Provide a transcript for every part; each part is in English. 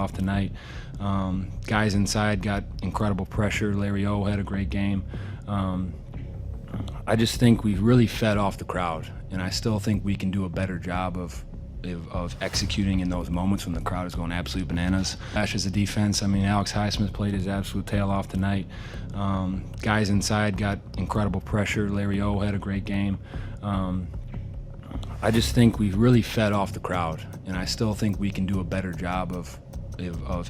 off tonight. Guys inside got incredible pressure. Larry O had a great game. I just think we really fed off the crowd, and I still think we can do a better job of executing in those moments when the crowd is going absolute bananas. As a defense, I mean, Alex Highsmith played his absolute tail off tonight. Guys inside got incredible pressure. Larry O had a great game. I just think we really fed off the crowd, and I still think we can do a better job of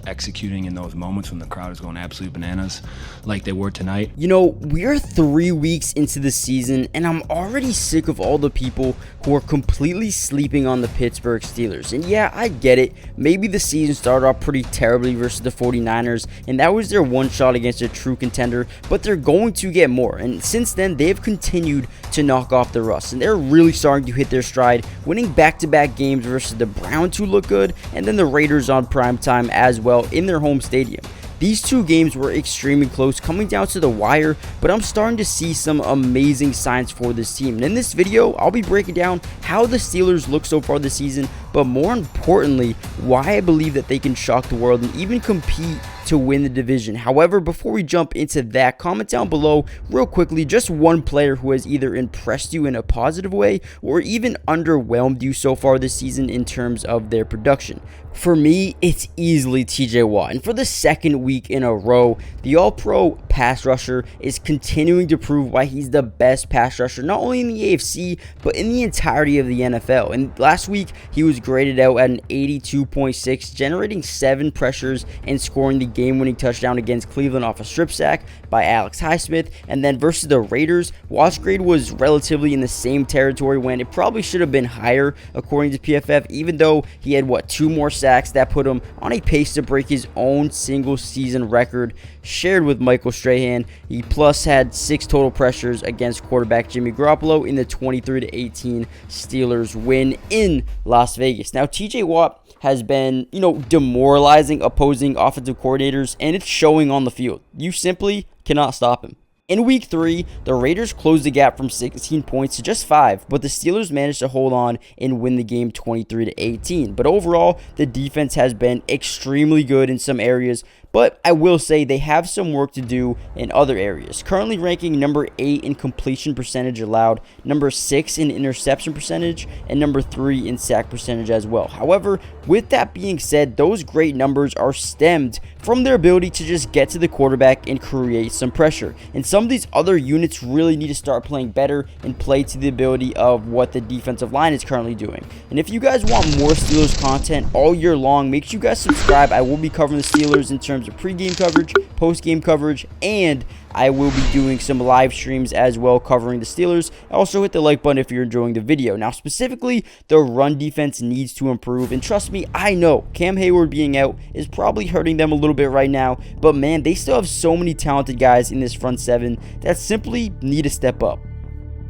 executing in those moments when the crowd is going absolute bananas like they were tonight. You know, we're 3 weeks into the season, and I'm already sick of all the people who are completely sleeping on the Pittsburgh Steelers. And yeah, I get it. Maybe the season started off pretty terribly versus the 49ers, and that was their one shot against a true contender, but they're going to get more. And since then, they've continued to knock off the rust, and they're really starting to hit their stride, winning back-to-back games versus the Browns, who look good, and then the Raiders on primetime as well in their home stadium. These two games were extremely close, coming down to the wire, but I'm starting to see some amazing signs for this team. And in this video, I'll be breaking down how the Steelers look so far this season, but more importantly, why I believe that they can shock the world and even compete to win the division. However, before we jump into that, comment down below real quickly just one player who has either impressed you in a positive way or even underwhelmed you so far this season in terms of their production. For me, it's easily TJ Watt, and for the second week in a row, the All-Pro pass rusher is continuing to prove why he's the best pass rusher, not only in the AFC, but in the entirety of the NFL. And last week, he was graded out at an 82.6, generating 7 pressures and scoring the game-winning touchdown against Cleveland off a strip sack by Alex Highsmith. And then versus the Raiders, Watt's grade was relatively in the same territory when it probably should have been higher according to PFF, even though he had, 2 more sacks that put him on a pace to break his own single-season record shared with Michael Strahan. He plus had 6 total pressures against quarterback Jimmy Garoppolo in the 23-18 Steelers win in Las Vegas. Now, TJ Watt has been, demoralizing opposing offensive coordinators, and it's showing on the field. You simply cannot stop him. In week 3, the Raiders closed the gap from 16 points to just 5, but the Steelers managed to hold on and win the game 23-18. But overall, the defense has been extremely good in some areas, but I will say they have some work to do in other areas. Currently ranking number 8 in completion percentage allowed, number 6 in interception percentage, and number 3 in sack percentage as well. However, with that being said, those great numbers are stemmed from their ability to just get to the quarterback and create some pressure. And some of these other units really need to start playing better and play to the ability of what the defensive line is currently doing. And if you guys want more Steelers content all year long, make sure you guys subscribe. I will be covering the Steelers in terms of pre-game coverage, post-game coverage, and I will be doing some live streams as well covering the Steelers. Also hit the like button if you're enjoying the video. Now specifically, the run defense needs to improve, and trust me, I know Cam Hayward being out is probably hurting them a little bit right now, but man, they still have so many talented guys in this front 7 that simply need to step up.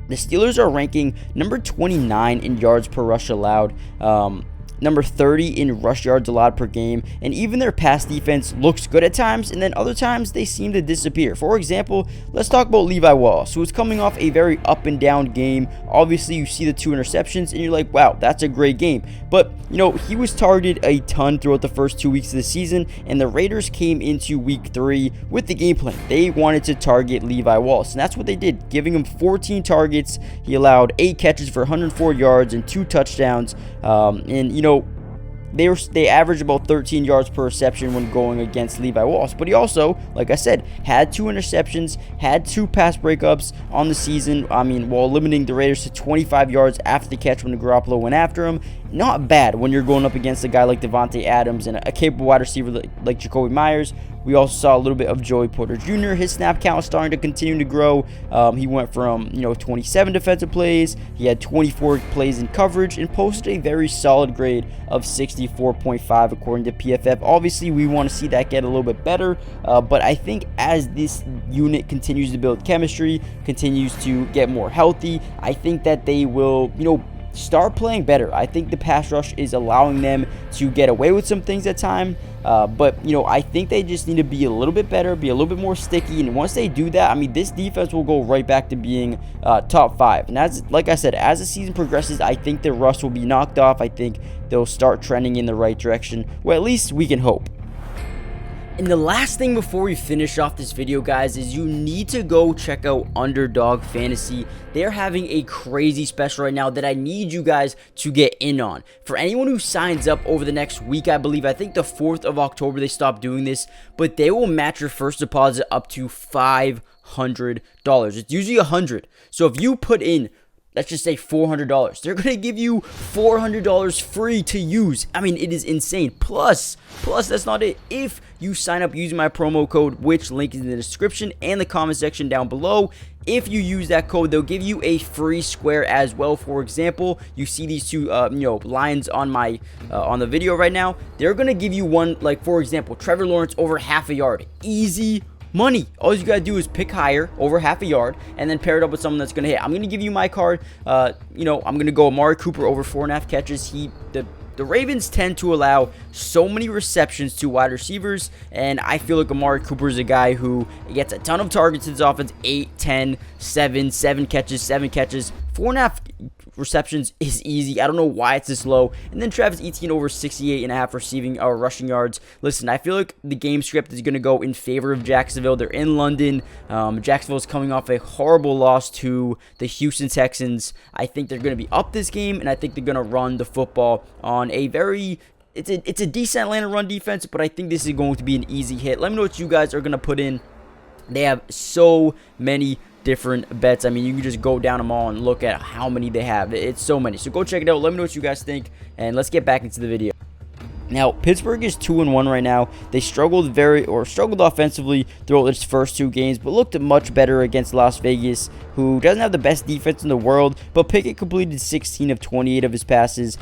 The Steelers are ranking number 29 in yards per rush allowed, number 30 in rush yards allowed per game, and even their pass defense looks good at times, and then other times they seem to disappear. For example, let's talk about Levi Wallace, who is coming off a very up and down game. Obviously, you see the 2 interceptions, and you're like, wow, that's a great game. But, he was targeted a ton throughout the first 2 weeks of the season, and the Raiders came into week 3 with the game plan. They wanted to target Levi Wallace, and that's what they did, giving him 14 targets. He allowed 8 catches for 104 yards and 2 touchdowns, they averaged about 13 yards per reception when going against Levi Wallace. But he also, like I said, had 2 interceptions, had 2 pass breakups on the season, while limiting the Raiders to 25 yards after the catch when Garoppolo went after him. Not bad when you're going up against a guy like Devontae Adams and a capable wide receiver like Jacoby Myers. We also saw a little bit of Joey Porter Jr. His snap count was starting to continue to grow. He went from 27 defensive plays. He had 24 plays in coverage and posted a very solid grade of 64.5 according to PFF. Obviously, we want to see that get a little bit better, but I think as this unit continues to build chemistry, continues to get more healthy, I think that they will, start playing better. I think the pass rush is allowing them to get away with some things at time, but I think they just need to be a little bit better, be a little bit more sticky, and once they do that, this defense will go right back to being top 5. And as like I said, as the season progresses, I think the rust will be knocked off. I think they'll start trending in the right direction. Well, at least we can hope. And the last thing before we finish off this video, guys, is you need to go check out Underdog Fantasy. They're having a crazy special right now that I need you guys to get in on. For anyone who signs up over the next week, I believe, I think the 4th of October they stopped doing this, but they will match your first deposit up to $500. It's usually $100. So if you put in, let's just say $400, they're going to give you $400 free to use. I mean, it is insane. Plus, that's not it. If you sign up using my promo code, which link is in the description and the comment section down below, if you use that code, they'll give you a free square as well. For example, you see these two, lines on my on the video right now. They're going to give you one, like, for example, Trevor Lawrence over half a yard. Easy money. All you gotta do is pick higher over half a yard and then pair it up with someone that's gonna hit. I'm gonna give you my card. I'm gonna go Amari Cooper over 4.5 catches. The Ravens tend to allow so many receptions to wide receivers, and I feel like Amari Cooper is a guy who gets a ton of targets in his offense. 8, 10, 7 catches, 4.5 receptions is easy. I don't know why it's this low. And then Travis Etienne over 68.5 receiving or rushing yards. Listen, I feel like the game script is going to go in favor of Jacksonville. They're in London. Jacksonville is coming off a horrible loss to the Houston Texans. I think they're going to be up this game, and I think they're going to run the football on a very... It's a decent Atlanta run defense, but I think this is going to be an easy hit. Let me know what you guys are going to put in. They have so many different bets. I mean, you can just go down them all and look at how many they have. It's so many. So go check it out. Let me know what you guys think, and let's get back into the video. Now, Pittsburgh is 2-1 right now. They struggled offensively throughout its first 2 games, but looked much better against Las Vegas, who doesn't have the best defense in the world. But Pickett completed 16 of 28 of his passes.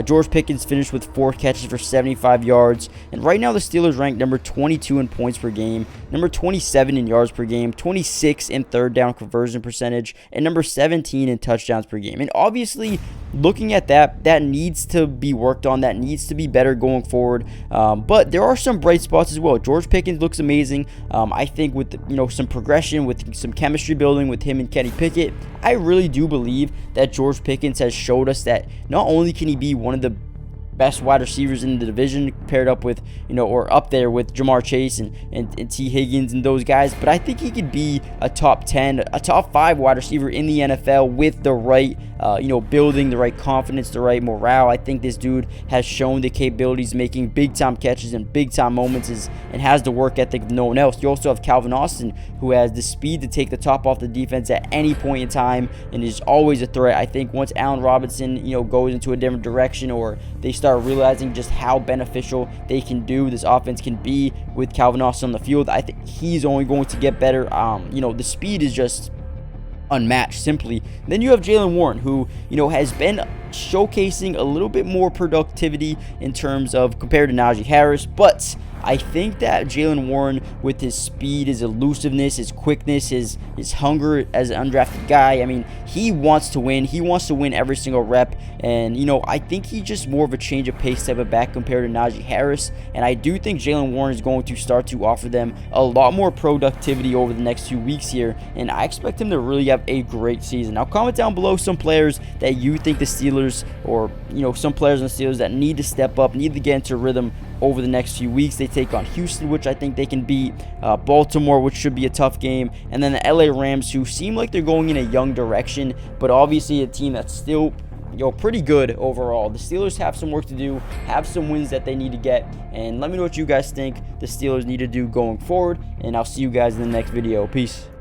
George Pickens finished with 4 catches for 75 yards. And right now, the Steelers ranked number 22 in points per game, number 27 in yards per game, 26 in third down conversion percentage, and number 17 in touchdowns per game. And obviously, looking at that needs to be worked on. That needs to be better going forward. But there are some bright spots as well. George Pickens looks amazing. I think with some progression, with some chemistry building with him and Kenny Pickett, I really do believe that George Pickens has showed us that not only can he be one of the best wide receivers in the division, paired up with, or up there with Jamar Chase and T. Higgins and those guys, but I think he could be a top 10, a top 5 wide receiver in the NFL with the right, building, the right confidence, the right morale. I think this dude has shown the capabilities, making big-time catches and big-time moments, and has the work ethic of no one else. You also have Calvin Austin, who has the speed to take the top off the defense at any point in time and is always a threat. I think once Allen Robinson, goes into a different direction, or they start realizing just how beneficial this offense can be with Calvin Austin on the field, I think he's only going to get better. The speed is just unmatched, simply. Then you have Jaylen Warren, who has been showcasing a little bit more productivity in terms of compared to Najee Harris, but I think that Jaylen Warren, with his speed, his elusiveness, his quickness, his hunger as an undrafted guy, I mean, he wants to win. He wants to win every single rep. And, I think he's just more of a change of pace type of back compared to Najee Harris. And I do think Jaylen Warren is going to start to offer them a lot more productivity over the next few weeks here. And I expect him to really have a great season. Now, comment down below some players that you think the Steelers, or, some players in the Steelers that need to step up, need to get into rhythm over the next few weeks. They take on Houston, which I think they can beat, Baltimore, which should be a tough game, and then the LA Rams, who seem like they're going in a young direction, but obviously a team that's still pretty good overall. The Steelers have some work to do, have some wins that they need to get, and let me know what you guys think the Steelers need to do going forward, and I'll see you guys in the next video. Peace.